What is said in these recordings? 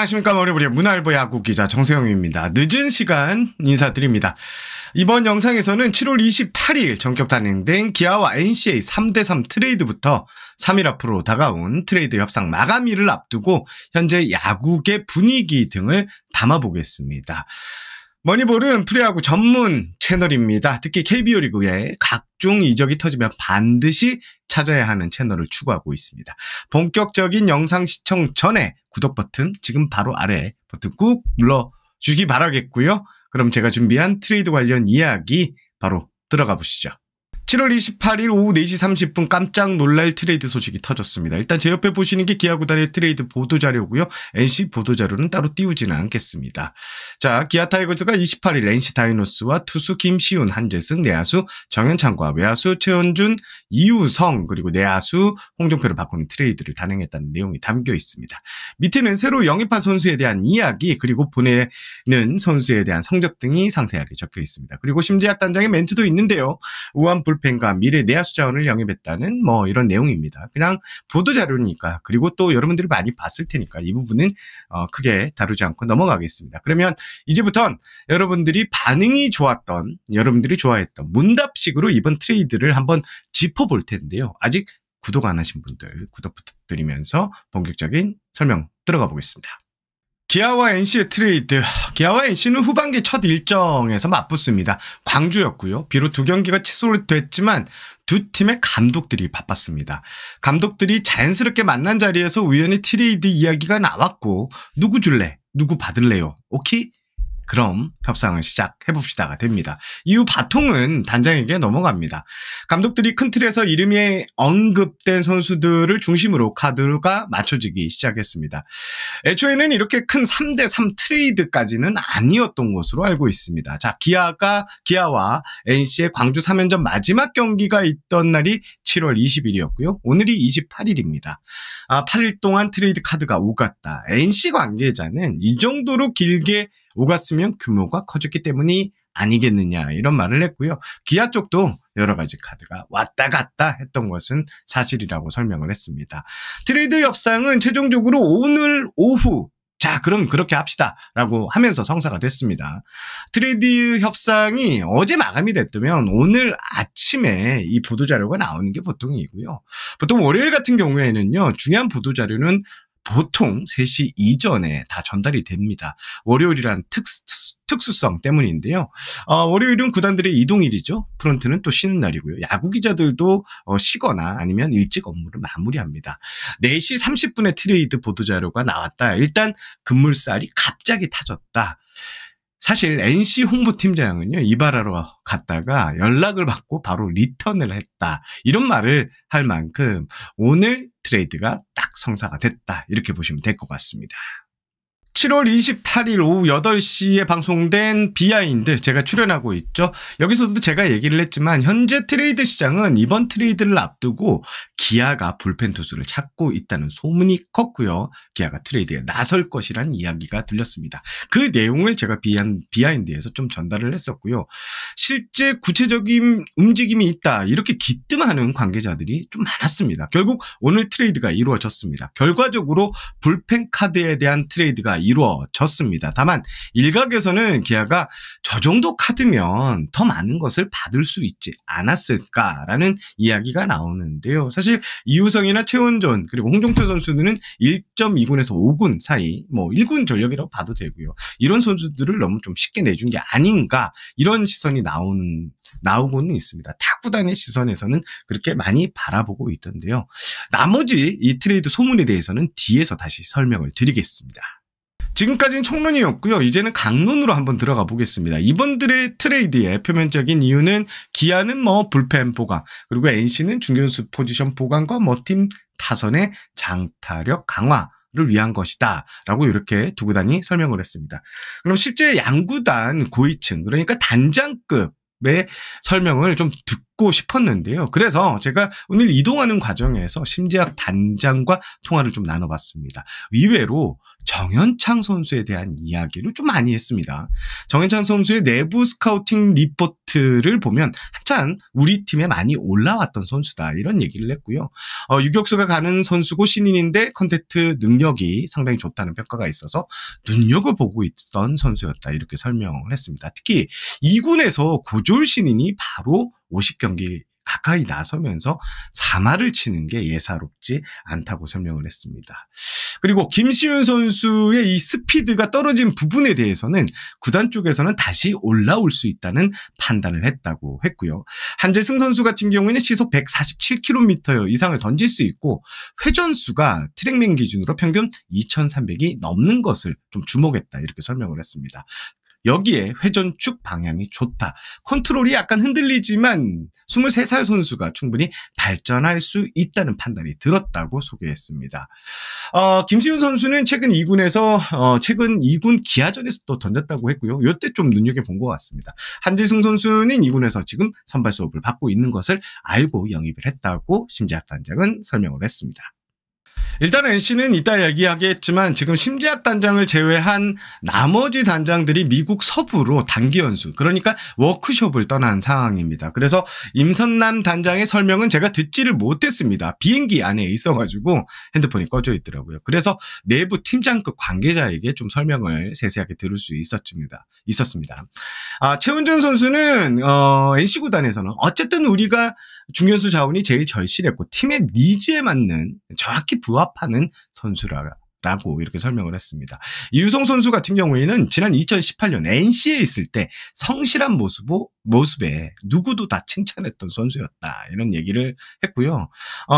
안녕하십니까. 머리부리의 문화일보 야구 기자 정세영입니다. 늦은 시간 인사드립니다. 이번 영상에서는 7월 28일 전격 단행된 기아와 NC의 3대3 트레이드부터 3일 앞으로 다가온 트레이드 협상 마감일을 앞두고 현재 야구계 분위기 등을 담아보겠습니다. 머니볼은 프로야구 전문 채널입니다. 특히 KBO 리그에 각종 이적이 터지면 반드시 찾아야 하는 채널을 추구하고 있습니다. 본격적인 영상 시청 전에 구독 버튼 지금 바로 아래 버튼 꾹 눌러주기 바라겠고요. 그럼 제가 준비한 트레이드 관련 이야기 바로 들어가 보시죠. 7월 28일 오후 4시 30분 깜짝 놀랄 트레이드 소식이 터졌습니다. 일단 제 옆에 보시는 게 기아 구단의 트레이드 보도자료고요. NC 보도자료는 따로 띄우지는 않겠습니다. 자, 기아 타이거즈가 28일 NC 다이노스와 투수 김시훈, 한재승, 내야수 정현창과 외야수 최원준, 이우성 그리고 내야수 홍종표를 바꾸는 트레이드를 단행했다는 내용이 담겨 있습니다. 밑에는 새로 영입한 선수에 대한 이야기 그리고 보내는 선수에 대한 성적 등이 상세하게 적혀 있습니다. 그리고 심재학 단장의 멘트도 있는데요. 우한 불펜과 미래 내야수 자원을 영입했다는 이런 내용입니다. 그냥 보도자료니까 그리고 또 여러분들이 많이 봤을 테니까 이 부분은 크게 다루지 않고 넘어가겠습니다. 그러면 이제부턴 여러분들이 반응이 좋았던 여러분들이 좋아했던 문답식으로 이번 트레이드를 한번 짚어볼 텐데요. 아직 구독 안 하신 분들 구독 부탁드리면서 본격적인 설명 들어가 보겠습니다. 기아와 NC의 트레이드. 기아와 NC는 후반기 첫 일정에서 맞붙습니다. 광주였고요. 비록 두 경기가 취소됐지만 두 팀의 감독들이 바빴습니다. 감독들이 자연스럽게 만난 자리에서 우연히 트레이드 이야기가 나왔고 누구 줄래? 누구 받을래요? 오케이? 그럼 협상을 시작해봅시다가 됩니다. 이후 바통은 단장에게 넘어갑니다. 감독들이 큰 틀에서 이름이 언급된 선수들을 중심으로 카드가 맞춰지기 시작했습니다. 애초에는 이렇게 큰 3대3 트레이드까지는 아니었던 것으로 알고 있습니다. 자, 기아와 NC의 광주 3연전 마지막 경기가 있던 날이 7월 20일이었고요. 오늘이 28일입니다. 8일 동안 트레이드 카드가 오갔다. NC 관계자는 이 정도로 길게 오갔으면 규모가 커졌기 때문이 아니겠느냐 이런 말을 했고요. 기아 쪽도 여러 가지 카드가 왔다 갔다 했던 것은 사실이라고 설명을 했습니다. 트레이드 협상은 최종적으로 오늘 오후 자 그럼 그렇게 합시다 라고 하면서 성사가 됐습니다. 트레이드 협상이 어제 마감이 됐다면 오늘 아침에 이 보도자료가 나오는 게 보통이고요. 보통 월요일 같은 경우에는요. 중요한 보도자료는 보통 3시 이전에 다 전달이 됩니다. 월요일이란 특수성 때문인데요. 월요일은 구단들의 이동일이죠. 프런트는 또 쉬는 날이고요. 야구 기자들도 쉬거나 아니면 일찍 업무를 마무리합니다. 4시 30분에 트레이드 보도자료가 나왔다. 일단 급물살이 갑자기 타졌다. 사실 NC 홍보팀장은요. 이발하러 갔다가 연락을 받고 바로 리턴을 했다. 이런 말을 할 만큼 오늘 트레이드가 딱 성사가 됐다. 이렇게 보시면 될 것 같습니다. 7월 28일 오후 8시에 방송된 비하인드 제가 출연하고 있죠. 여기서도 제가 얘기를 했지만 현재 트레이드 시장은 이번 트레이드를 앞두고 기아가 불펜 투수를 찾고 있다는 소문이 컸고요. 기아가 트레이드에 나설 것이라는 이야기가 들렸습니다. 그 내용을 제가 비하인드에서 좀 전달을 했었고요. 실제 구체적인 움직임이 있다 이렇게 기뜸하는 관계자들이 좀 많았습니다. 결국 오늘 트레이드가 이루어졌습니다. 결과적으로 불펜 카드에 대한 트레이드가 이루어졌습니다. 다만 일각에서는 기아가 저 정도 카드면 더 많은 것을 받을 수 있지 않았을까라는 이야기가 나오는데요. 사실 이우성이나 최원준 그리고 홍종표 선수들은 1.2군에서 5군 사이 1군 전력이라고 봐도 되고요. 이런 선수들을 너무 좀 쉽게 내준 게 아닌가 이런 시선이 나오고는 있습니다. 타 구단의 시선에서는 그렇게 많이 바라보고 있던데요. 나머지 이 트레이드 소문에 대해서는 뒤에서 다시 설명을 드리겠습니다. 지금까지는 총론이었고요. 이제는 강론으로 한번 들어가 보겠습니다. 이번들의 트레이드의 표면적인 이유는 기아는 불펜 보강 그리고 NC는 중견수 포지션 보강과 팀 타선의 장타력 강화를 위한 것이다 라고 이렇게 두 구단이 설명을 했습니다. 그럼 실제 양구단 고위층 그러니까 단장급의 설명을 좀 듣고 싶었는데요. 그래서 제가 오늘 이동하는 과정에서 심재학 단장과 통화를 좀 나눠봤습니다. 의외로 정현창 선수에 대한 이야기를 좀 많이 했습니다. 정현창 선수의 내부 스카우팅 리포트 콘텐트를 보면 한참 우리 팀에 많이 올라왔던 선수다 이런 얘기를 했고요. 유격수가 가는 선수고 신인인데 콘텐트 능력이 상당히 좋다는 평가가 있어서 눈여겨보고 있던 선수였다 이렇게 설명을 했습니다. 특히 2군에서 고졸 신인이 바로 50경기 가까이 나서면서 3할을 치는 게 예사롭지 않다고 설명을 했습니다. 그리고 김시윤 선수의 이 스피드가 떨어진 부분에 대해서는 구단 쪽에서는 다시 올라올 수 있다는 판단을 했다고 했고요. 한재승 선수 같은 경우에는 시속 147km 이상을 던질 수 있고 회전수가 트랙맨 기준으로 평균 2,300이 넘는 것을 좀 주목했다 이렇게 설명을 했습니다. 여기에 회전축 방향이 좋다. 컨트롤이 약간 흔들리지만 23살 선수가 충분히 발전할 수 있다는 판단이 들었다고 소개했습니다. 김시훈 선수는 최근 2군에서 최근 2군 기아전에서 또 던졌다고 했고요. 이때 좀 눈여겨본 것 같습니다. 한지승 선수는 2군에서 지금 선발 수업을 받고 있는 것을 알고 영입을 했다고 심재학 단장은 설명을 했습니다. 일단 NC는 이따 얘기하겠지만 지금 심재학 단장을 제외한 나머지 단장들이 미국 서부로 단기 연수 그러니까 워크숍을 떠난 상황입니다. 그래서 임선남 단장의 설명은 제가 듣지를 못했습니다. 비행기 안에 있어가지고 핸드폰이 꺼져 있더라고요. 그래서 내부 팀장급 관계자에게 좀 설명을 세세하게 들을 수 있었습니다. 최원준 선수는 NC 구단에서는 어쨌든 우리가 중견수 자원이 제일 절실했고 팀의 니즈에 맞는 정확히 부합하는 선수라고 이렇게 설명을 했습니다. 이유성 선수 같은 경우에는 지난 2018년 NC에 있을 때 성실한 모습에 누구도 다 칭찬했던 선수였다 이런 얘기를 했고요.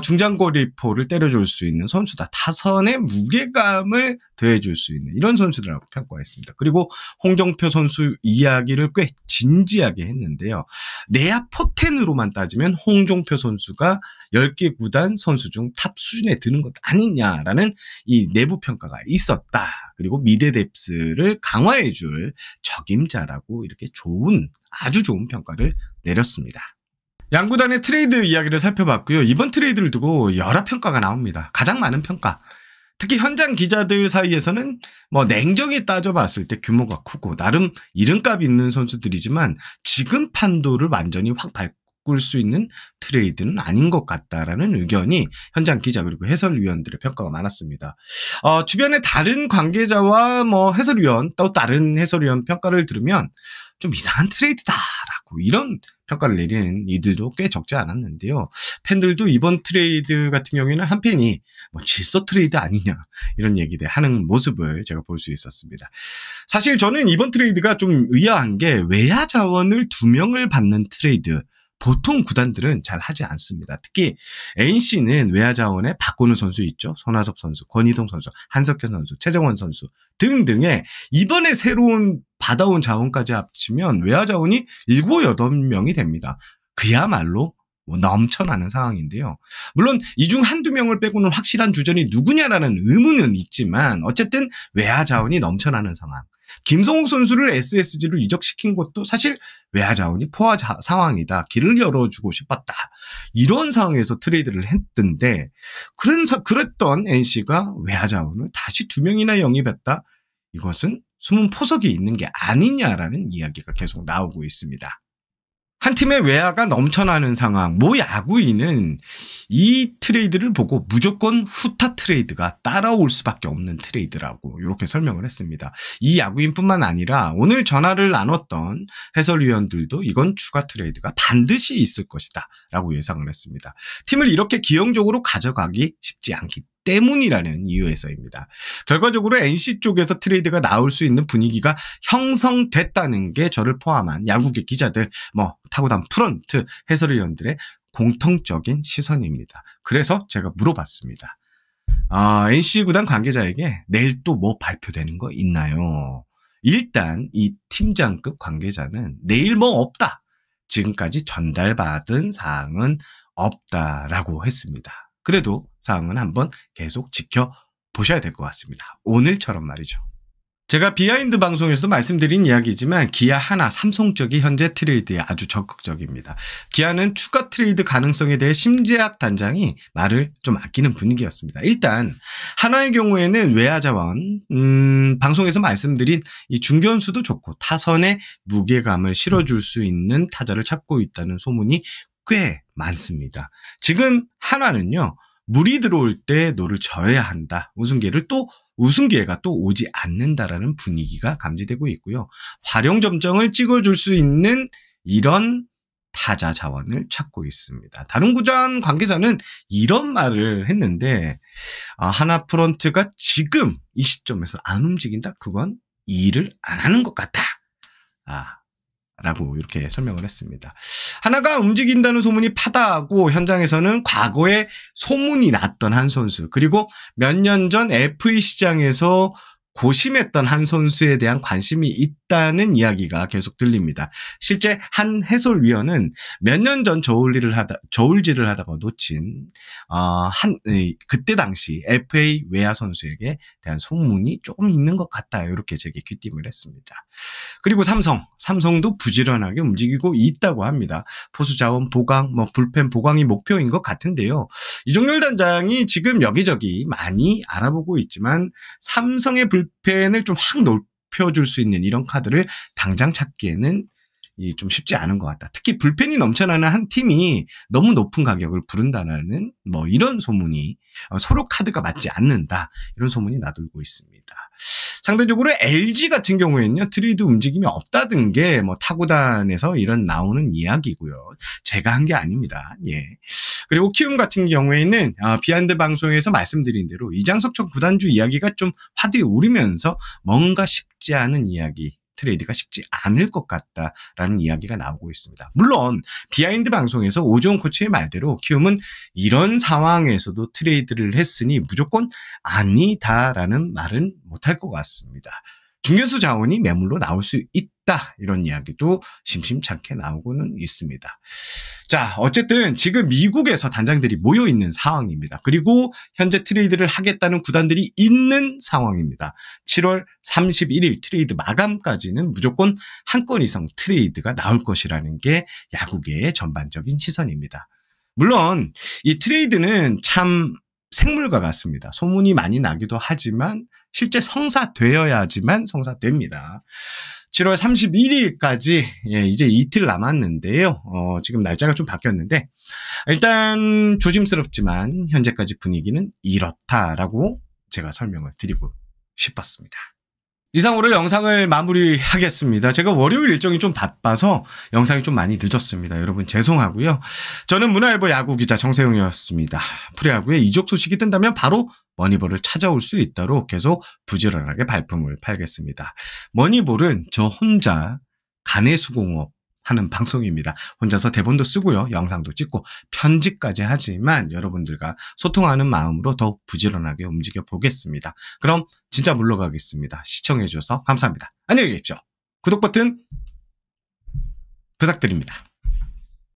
중장거리포를 때려줄 수 있는 선수다. 타선의 무게감을 더해줄 수 있는 이런 선수들이라고 평가했습니다. 그리고 홍정표 선수 이야기를 꽤 진지하게 했는데요. 내야 포텐으로만 따지면 홍정표 선수가 10개 구단 선수 중 탑 수준에 드는 것 아니냐라는 이 내부 평가가 있었다. 그리고 미대 뎁스를 강화해줄 적임자라고 이렇게 아주 좋은 평가를 내렸습니다. 양구단의 트레이드 이야기를 살펴봤고요. 이번 트레이드를 두고 여러 평가가 나옵니다. 가장 많은 평가. 특히 현장 기자들 사이에서는 냉정히 따져봤을 때 규모가 크고 나름 이름값 있는 선수들이지만 지금 판도를 완전히 확 바꿀 수 있는 트레이드는 아닌 것 같다라는 의견이 현장 기자 그리고 해설위원들의 평가가 많았습니다. 주변의 다른 관계자와 해설위원 또 다른 해설위원 평가를 들으면 좀 이상한 트레이드다라고 이런 평가를 내리는 이들도 꽤 적지 않았는데요. 팬들도 이번 트레이드 같은 경우에는 한 팬이 질서 트레이드 아니냐 이런 얘기를 하는 모습을 제가 볼 수 있었습니다. 사실 저는 이번 트레이드가 좀 의아한 게 외야 자원을 2명을 받는 트레이드 보통 구단들은 잘 하지 않습니다. 특히 NC는 외야 자원에 박건우 선수 있죠. 손아섭 선수, 권희동 선수, 한석현 선수, 최정원 선수 등등의 이번에 새로운 받아온 자원까지 합치면 외야 자원이 7, 8명이 됩니다. 그야말로 넘쳐나는 상황인데요. 물론 이 중 한두 명을 빼고는 확실한 주전이 누구냐라는 의문은 있지만 어쨌든 외야 자원이 넘쳐나는 상황. 김성욱 선수를 SSG로 이적시킨 것도 사실 외야 자원이 포화 상황이다. 길을 열어주고 싶었다. 이런 상황에서 트레이드를 했던데 그랬던 NC가 외야 자원을 다시 2명이나 영입했다. 이것은 숨은 포석이 있는 게 아니냐라는 이야기가 계속 나오고 있습니다. 한 팀의 외야가 넘쳐나는 상황, 모 야구인은 이 트레이드를 보고 무조건 후타 트레이드가 따라올 수밖에 없는 트레이드라고 이렇게 설명을 했습니다. 이 야구인뿐만 아니라 오늘 전화를 나눴던 해설위원들도 이건 추가 트레이드가 반드시 있을 것이다 라고 예상을 했습니다. 팀을 이렇게 기형적으로 가져가기 쉽지 않기 때문이라는 이유에서입니다. 결과적으로 NC 쪽에서 트레이드가 나올 수 있는 분위기가 형성됐다는 게 저를 포함한 야구계 기자들, 타고난 프런트 해설위원들의 공통적인 시선입니다. 그래서 제가 물어봤습니다. NC 구단 관계자에게 내일 또 뭐 발표되는 거 있나요? 일단 이 팀장급 관계자는 내일 없다. 지금까지 전달받은 사항은 없다라고 했습니다. 그래도 사항은 한번 계속 지켜보셔야 될 것 같습니다. 오늘처럼 말이죠. 제가 비하인드 방송에서도 말씀드린 이야기지만 기아, 하나, 삼성 쪽이 현재 트레이드에 아주 적극적입니다. 기아는 추가 트레이드 가능성에 대해 심재학 단장이 말을 좀 아끼는 분위기였습니다. 일단 하나의 경우에는 외야 자원, 방송에서 말씀드린 이 중견수도 좋고 타선에 무게감을 실어줄 수 있는 타자를 찾고 있다는 소문이 꽤 많습니다. 지금 하나는요, 물이 들어올 때 노를 져야 한다. 우승기회가 또 오지 않는다라는 분위기가 감지되고 있고요. 활용 점정을 찍어줄 수 있는 이런 타자 자원을 찾고 있습니다. 다른 구단 관계자는 이런 말을 했는데, 하나 프런트가 지금 이 시점에서 안 움직인다? 그건 일을 안 하는 것 같다. 라고 이렇게 설명을 했습니다. 하나가 움직인다는 소문이 파다하고 현장에서는 과거에 소문이 났던 한 선수, 그리고 몇 년 전 FA 시장에서 고심했던 한 선수에 대한 관심이 있다는 이야기가 계속 들립니다. 실제 한 해설위원은 몇 년 전 저울질을 하다가 놓친 그때 당시 FA 외야 선수에게 대한 소문이 조금 있는 것 같다, 이렇게 제게 귀띔을 했습니다. 그리고 삼성도 부지런하게 움직이고 있다고 합니다. 포수 자원 보강, 불펜 보강이 목표인 것 같은데요. 이종렬 단장이 지금 여기저기 많이 알아보고 있지만 삼성의 불펜을 좀 확 높여줄 수 있는 이런 카드를 당장 찾기에는 좀 쉽지 않은 것 같다. 특히 불펜이 넘쳐나는 한 팀이 너무 높은 가격을 부른다는 이런 소문이, 서로 카드가 맞지 않는다, 이런 소문이 나돌고 있습니다. 상대적으로 LG 같은 경우에는요, 트레이드 움직임이 없다던 게 타구단에서 이런 나오는 이야기고요. 제가 한 게 아닙니다. 예. 그리고 키움 같은 경우에는 비하인드 방송에서 말씀드린 대로 이장석 전 구단주 이야기가 좀 화두에 오르면서 뭔가 쉽지 않은 이야기, 트레이드가 쉽지 않을 것 같다라는 이야기가 나오고 있습니다. 물론 비하인드 방송에서 오주원 코치의 말대로 키움은 이런 상황에서도 트레이드를 했으니 무조건 아니다라는 말은 못할 것 같습니다. 중견수 자원이 매물로 나올 수 있다, 이런 이야기도 심심찮게 나오고는 있습니다. 자, 어쨌든 지금 미국에서 단장들이 모여 있는 상황입니다. 그리고 현재 트레이드를 하겠다는 구단들이 있는 상황입니다. 7월 31일 트레이드 마감까지는 무조건 한 건 이상 트레이드가 나올 것이라는 게 야구계의 전반적인 시선입니다. 물론 이 트레이드는 참 생물과 같습니다. 소문이 많이 나기도 하지만 실제 성사되어야지만 성사됩니다. 7월 31일까지 이제 이틀 남았는데요. 지금 날짜가 좀 바뀌었는데 일단 조심스럽지만 현재까지 분위기는 이렇다라고 제가 설명을 드리고 싶었습니다. 이상으로 영상을 마무리하겠습니다. 제가 월요일 일정이 좀 바빠서 영상이 좀 많이 늦었습니다. 여러분 죄송하고요. 저는 문화일보 야구기자 정세용이었습니다. 프로야구에 이적 소식이 뜬다면 바로 머니볼을 찾아올 수 있도록 계속 부지런하게 발품을 팔겠습니다. 머니볼은 저 혼자 가내수공업 하는 방송입니다. 혼자서 대본도 쓰고요. 영상도 찍고 편집까지 하지만 여러분들과 소통하는 마음으로 더욱 부지런하게 움직여 보겠습니다. 그럼 진짜 물러가겠습니다. 시청해 주셔서 감사합니다. 안녕히 계십시오. 구독 버튼 부탁드립니다.